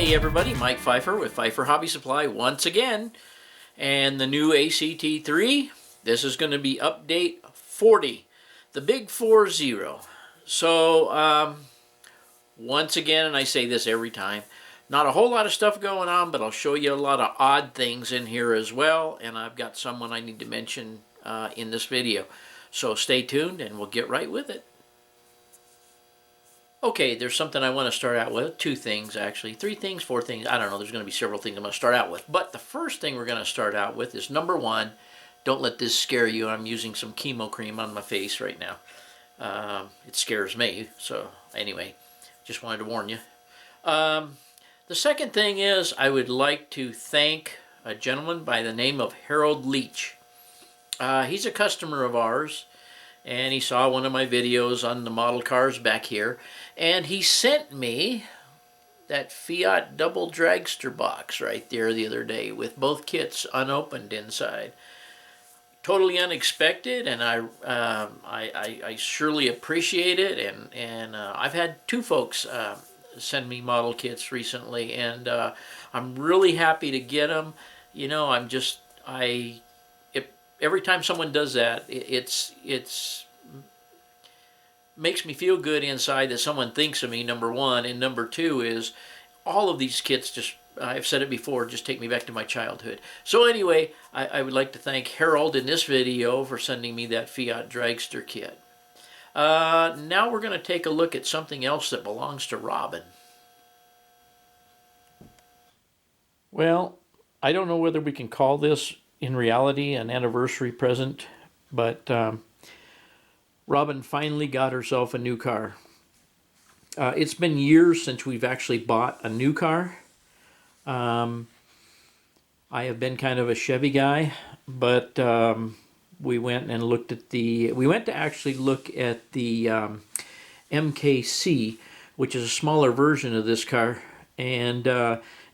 Hey everybody, Mike Pfeiffer with Pfeiffer Hobby Supply once again. And the new ACT3, this is going to be update 40, the big 40. So, once again, and I say this every time, not a whole lot of stuff going on, but I'll show you a lot of odd things in here as well. And I've got someone I need to mention in this video. So stay tuned and we'll get right with it. Okay, there's something I want to start out with. Two things, actually. Three things, four things. I don't know. There's going to be several things I'm going to start out with. But the first thing we're going to start out with is number one. Don't let this scare you. I'm using some chemo cream on my face right now. It scares me. So anyway, just wanted to warn you. The second thing is I would like to thank a gentleman by the name of Harold Leach. He's a customer of ours. And he saw one of my videos on the model cars back here. And he sent me that Fiat double dragster box right there the other day with both kits unopened inside. Totally unexpected, and I surely appreciate it. And I've had two folks send me model kits recently, and I'm really happy to get them. You know, every time someone does that, it's makes me feel good inside that someone thinks of me, number one. And number two is all of these kits just, I've said it before, just take me back to my childhood. So anyway, I would like to thank Harold in this video for sending me that Fiat dragster kit. Now we're going to take a look at something else that belongs to Robin. Well, I don't know whether we can call this in reality an anniversary present, but Robin finally got herself a new car. It's been years since we've actually bought a new car. I have been kind of a Chevy guy, but we went and looked at we went to actually look at the MKC, which is a smaller version of this car. And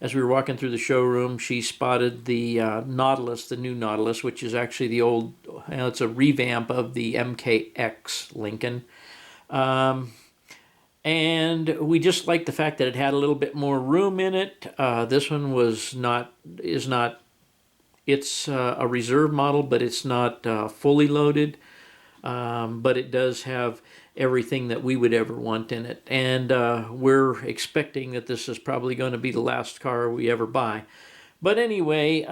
as we were walking through the showroom, she spotted the Nautilus, the new Nautilus, which is actually the old, it's a revamp of the MKX Lincoln. And we just liked the fact that it had a little bit more room in it. This one it's a reserve model, but it's not fully loaded. But it does have everything that we would ever want in it. And we're expecting that this is probably going to be the last car we ever buy. But anyway,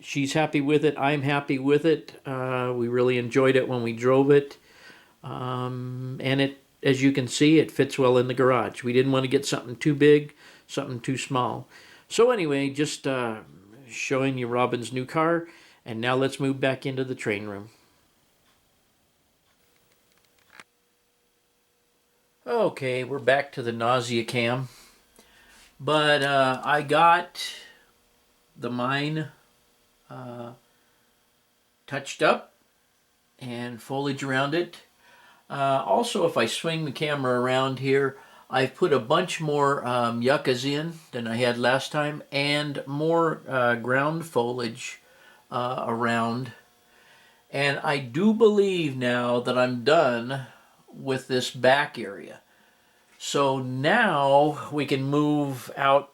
she's happy with it. I'm happy with it. We really enjoyed it when we drove it. And it, as you can see, it fits well in the garage. We didn't want to get something too big, something too small. So anyway, just showing you Robin's new car. And now let's move back into the train room. Okay, we're back to the nausea cam, but I got the mine touched up and foliage around it. Also, if I swing the camera around here, I've put a bunch more yuccas in than I had last time, and more ground foliage around. And I do believe now that I'm done with this back area. So now we can move out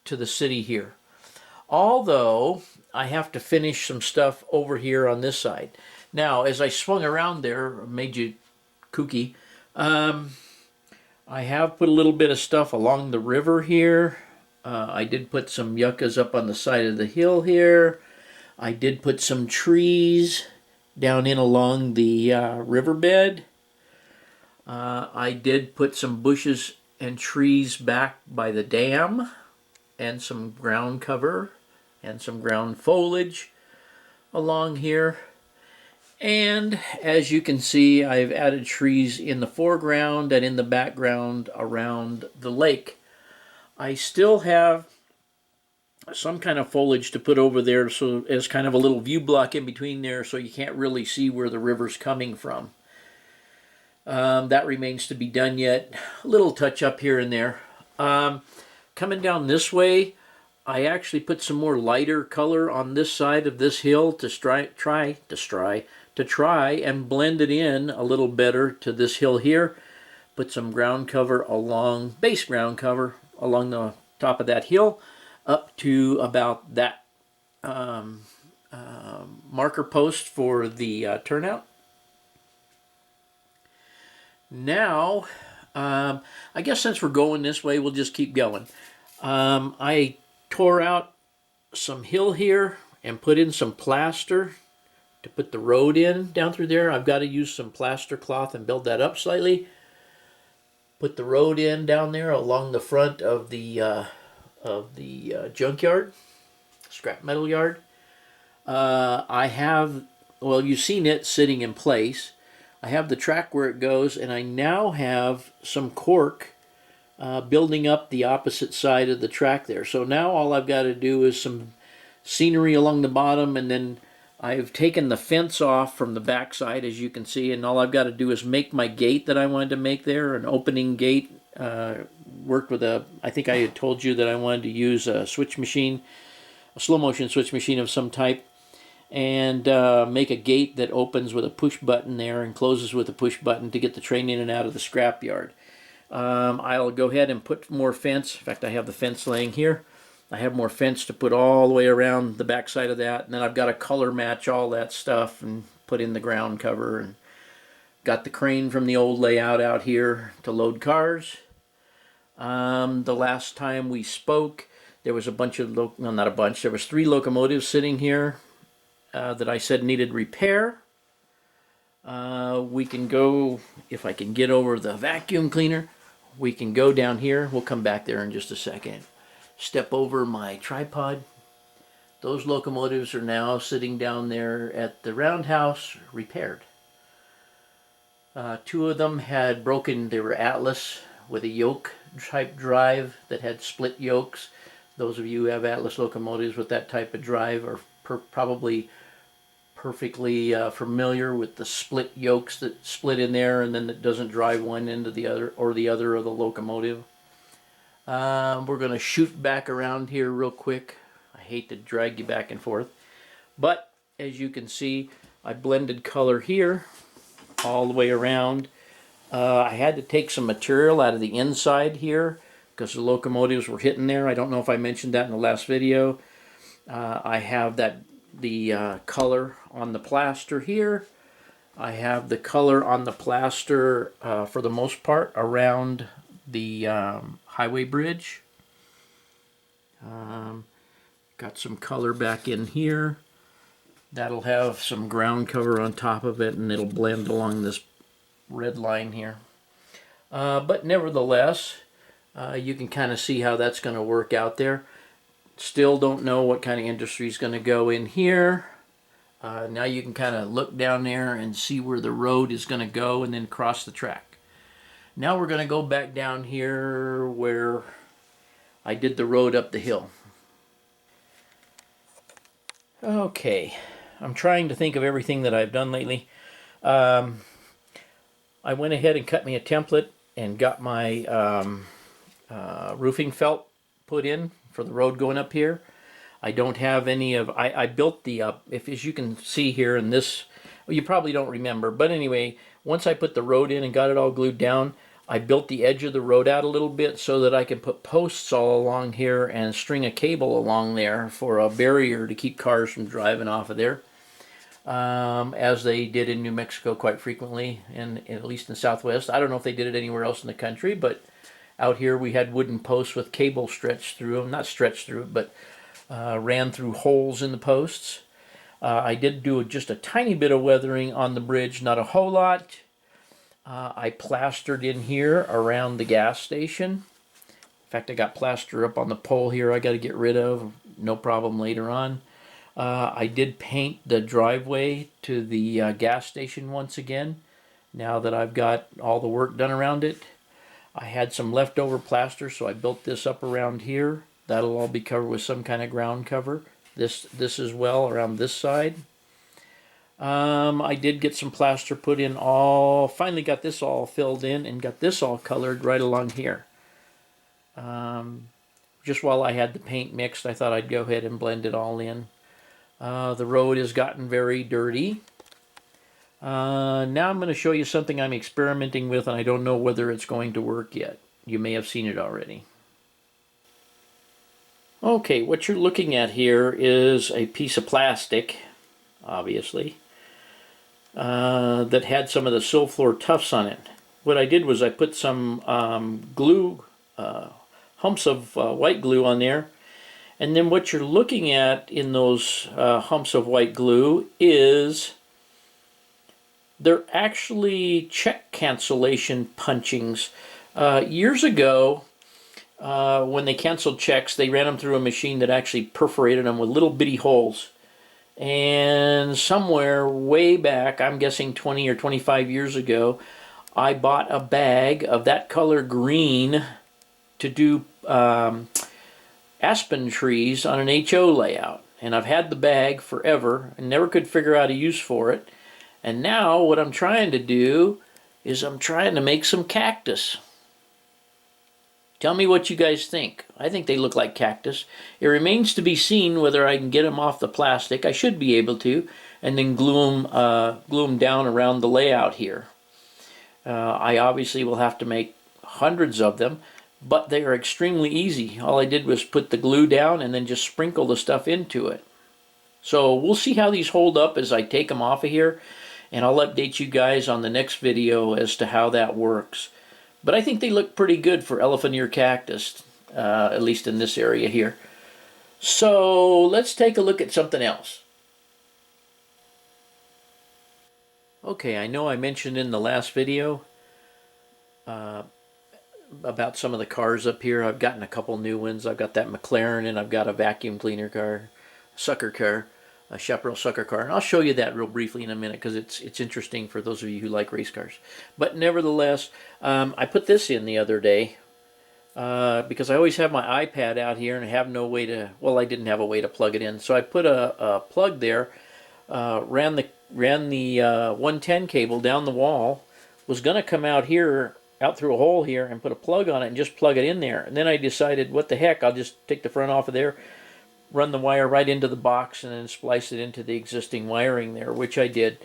to the city here. Although I have to finish some stuff over here on this side. Now, as I swung around there, made you kooky, I have put a little bit of stuff along the river here. I did put some yuccas up on the side of the hill here. I did put some trees down in along the riverbed. I did put some bushes and trees back by the dam, and some ground cover and some ground foliage along here. And as you can see, I've added trees in the foreground and in the background around the lake. I still have some kind of foliage to put over there, so as kind of a little view block in between there, so you can't really see where the river's coming from. That remains to be done yet. A little touch up here and there. Coming down this way, I actually put some more lighter color on this side of this hill to try and blend it in a little better to this hill here. Put some ground cover along, base ground cover along the top of that hill up to about that marker post for the turnout. Now, I guess since we're going this way, we'll just keep going. I tore out some hill here and put in some plaster to put the road in down through there. I've got to use some plaster cloth and build that up slightly. Put the road in down there along the front of the junkyard, scrap metal yard. I have, well, you've seen it sitting in place. I have the track where it goes, and I now have some cork building up the opposite side of the track there. So now all I've got to do is some scenery along the bottom, and then I've taken the fence off from the back side, as you can see, and all I've got to do is make my gate that I wanted to make there, an opening gate. Worked with I think I had told you that I wanted to use a switch machine, a slow motion switch machine of some type, and make a gate that opens with a push button there and closes with a push button to get the train in and out of the scrap yard. I'll go ahead and put more fence. In fact, I have the fence laying here. I have more fence to put all the way around the back side of that, and then I've got to color match all that stuff and put in the ground cover, and got the crane from the old layout out here to load cars. The last time we spoke, there was a bunch of, no, not a bunch, there was 3 locomotives sitting here that I said needed repair. We can go, if I can get over the vacuum cleaner, we can go down here. We'll come back there in just a second. Step over my tripod. Those locomotives are now sitting down there at the roundhouse, repaired. 2 of them had broken, they were Atlas with a yoke type drive that had split yokes. Those of you who have Atlas locomotives with that type of drive are probably perfectly familiar with the split yokes that split in there, and then it doesn't drive one into the other or the other of the locomotive. We're going to shoot back around here real quick. I hate to drag you back and forth, but as you can see, I blended color here all the way around. I had to take some material out of the inside here because the locomotives were hitting there. I don't know if I mentioned that in the last video. I have the color on the plaster here. I have the color on the plaster for the most part around the highway bridge. Got some color back in here. That'll have some ground cover on top of it, and it'll blend along this red line here. But nevertheless, you can kind of see how that's going to work out there. Still don't know what kind of industry is going to go in here. Now you can kind of look down there and see where the road is going to go and then cross the track. Now we're going to go back down here where I did the road up the hill. Okay, I'm trying to think of everything that I've done lately. I went ahead and cut me a template and got my roofing felt put in for the road going up here. I don't have any of, I built the, if as you can see here in this, well, you probably don't remember, but anyway, once I put the road in and got it all glued down, I built the edge of the road out a little bit so that I can put posts all along here and string a cable along there for a barrier to keep cars from driving off of there. As they did in New Mexico quite frequently, and at least in the Southwest. I don't know if they did it anywhere else in the country, but out here we had wooden posts with cable stretched through them. Not stretched through it, but ran through holes in the posts. I did do just a tiny bit of weathering on the bridge, not a whole lot. I plastered in here around the gas station. In fact, I got plaster up on the pole here I got to get rid of. No problem later on. I did paint the driveway to the gas station once again, now that I've got all the work done around it. I had some leftover plaster, so I built this up around here. That'll all be covered with some kind of ground cover. This as well around this side. I did get some plaster put in finally got this all filled in and got this all colored right along here. Just while I had the paint mixed, I thought I'd go ahead and blend it all in. The road has gotten very dirty. Now I'm going to show you something I'm experimenting with, and I don't know whether it's going to work yet. You may have seen it already. Okay, what you're looking at here is a piece of plastic, obviously, that had some of the Silflor tufts on it. What I did was I put some glue, humps of white glue on there, and then what you're looking at in those humps of white glue is they're actually check cancellation punchings. Years ago, when they canceled checks, they ran them through a machine that actually perforated them with little bitty holes. And somewhere way back, I'm guessing 20 or 25 years ago, I bought a bag of that color green to do Aspen Trees on an HO layout. And I've had the bag forever and never could figure out a use for it. And now what I'm trying to do is I'm trying to make some cactus. Tell me what you guys think. I think they look like cactus. It remains to be seen whether I can get them off the plastic. I should be able to, and then glue them down around the layout here. I obviously will have to make hundreds of them, but they are extremely easy. All I did was put the glue down and then just sprinkle the stuff into it. So we'll see how these hold up as I take them off of here, and I'll update you guys on the next video as to how that works. But I think they look pretty good for elephant ear cactus, at least in this area here. So let's take a look at something else. Okay, I know I mentioned in the last video about some of the cars up here. I've gotten a couple new ones. I've got that McLaren, and I've got a vacuum cleaner car, sucker car, a Chaparral sucker car, and I'll show you that real briefly in a minute because it's interesting for those of you who like race cars. But nevertheless, I put this in the other day because I always have my iPad out here and I have no way to, well, I didn't have a way to plug it in, so I put a plug there, ran the 110 cable down the wall, was going to come out here, out through a hole here, and put a plug on it and just plug it in there. And then I decided, what the heck, I'll just take the front off of there, run the wire right into the box, and then splice it into the existing wiring there, which I did.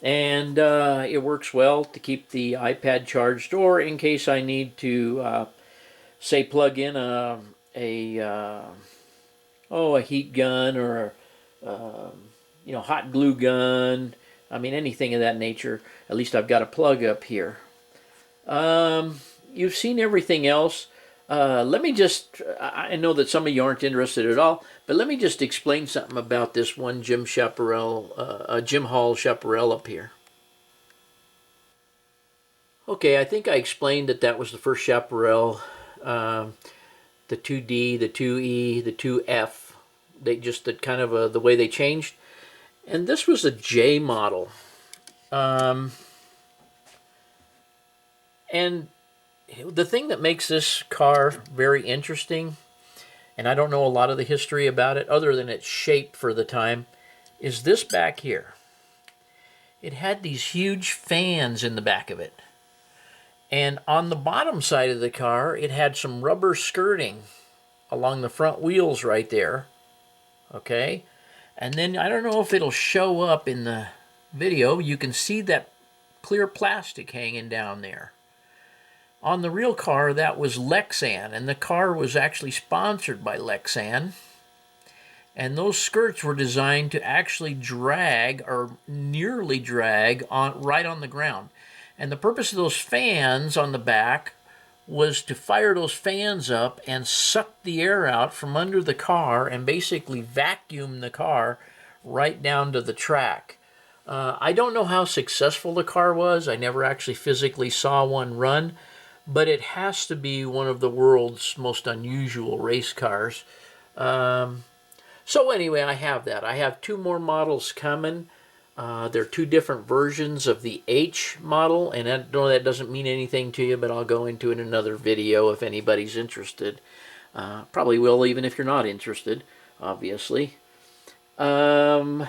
And it works well to keep the iPad charged, or in case I need to, say, plug in a heat gun or a hot glue gun. I mean, anything of that nature. At least I've got a plug up here. You've seen everything else. Let me just, I know that some of you aren't interested at all, but let me just explain something about this one Jim Hall Chaparral up here. Okay, I think I explained that was the first Chaparral, the 2D, the 2E, the 2F. They just, kind of the way they changed. And this was a J model. And the thing that makes this car very interesting, and I don't know a lot of the history about it other than its shape for the time, is this back here. It had these huge fans in the back of it. And on the bottom side of the car, it had some rubber skirting along the front wheels right there. Okay? And then, I don't know if it'll show up in the video, you can see that clear plastic hanging down there. On the real car, that was Lexan, and the car was actually sponsored by Lexan. And those skirts were designed to actually drag, or nearly drag, right on the ground. And the purpose of those fans on the back was to fire those fans up and suck the air out from under the car and basically vacuum the car right down to the track. I don't know how successful the car was. I never actually physically saw one run. But it has to be one of the world's most unusual race cars. So anyway, I have that. I have two more models coming. They're two different versions of the H model, and I know that doesn't mean anything to you, but I'll go into it in another video if anybody's interested. Probably will, even if you're not interested, obviously. Let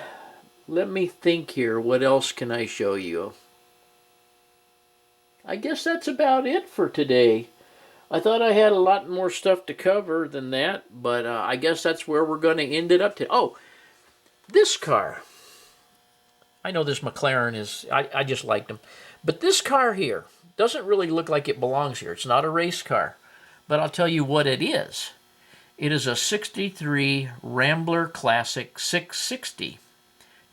me think here. What else can I show you? I guess that's about it for today. I thought I had a lot more stuff to cover than that, but I guess that's where we're going to end it up to. Oh, this car. I know this McLaren is, I just liked them. But this car here doesn't really look like it belongs here. It's not a race car. But I'll tell you what it is. It is a 63 Rambler Classic 660.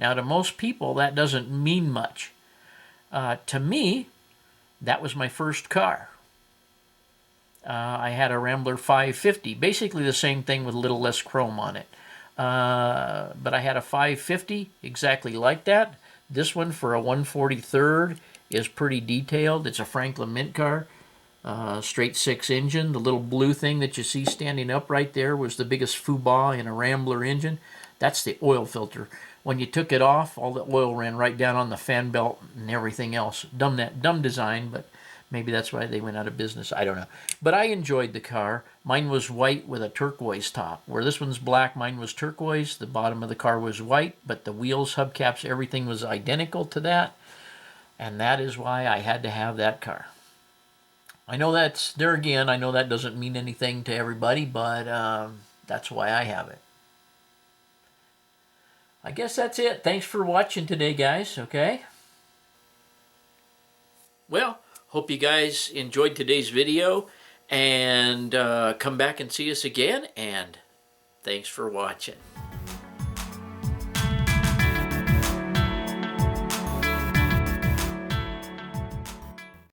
Now, to most people, that doesn't mean much. To me, that was my first car. I had a Rambler 550, basically the same thing with a little less chrome on it. But I had a 550 exactly like that. This one for a 143rd is pretty detailed. It's a Franklin Mint car, straight 6 engine. The little blue thing that you see standing up right there was the biggest foobar in a Rambler engine. That's the oil filter. When you took it off, all the oil ran right down on the fan belt and everything else. Dumb design, but maybe that's why they went out of business. I don't know. But I enjoyed the car. Mine was white with a turquoise top. Where this one's black, mine was turquoise. The bottom of the car was white, but the wheels, hubcaps, everything was identical to that. And that is why I had to have that car. I know that's, there again, I know that doesn't mean anything to everybody, but that's why I have it. I guess that's it. Thanks for watching today, guys, okay? Well, hope you guys enjoyed today's video, and come back and see us again, and thanks for watching.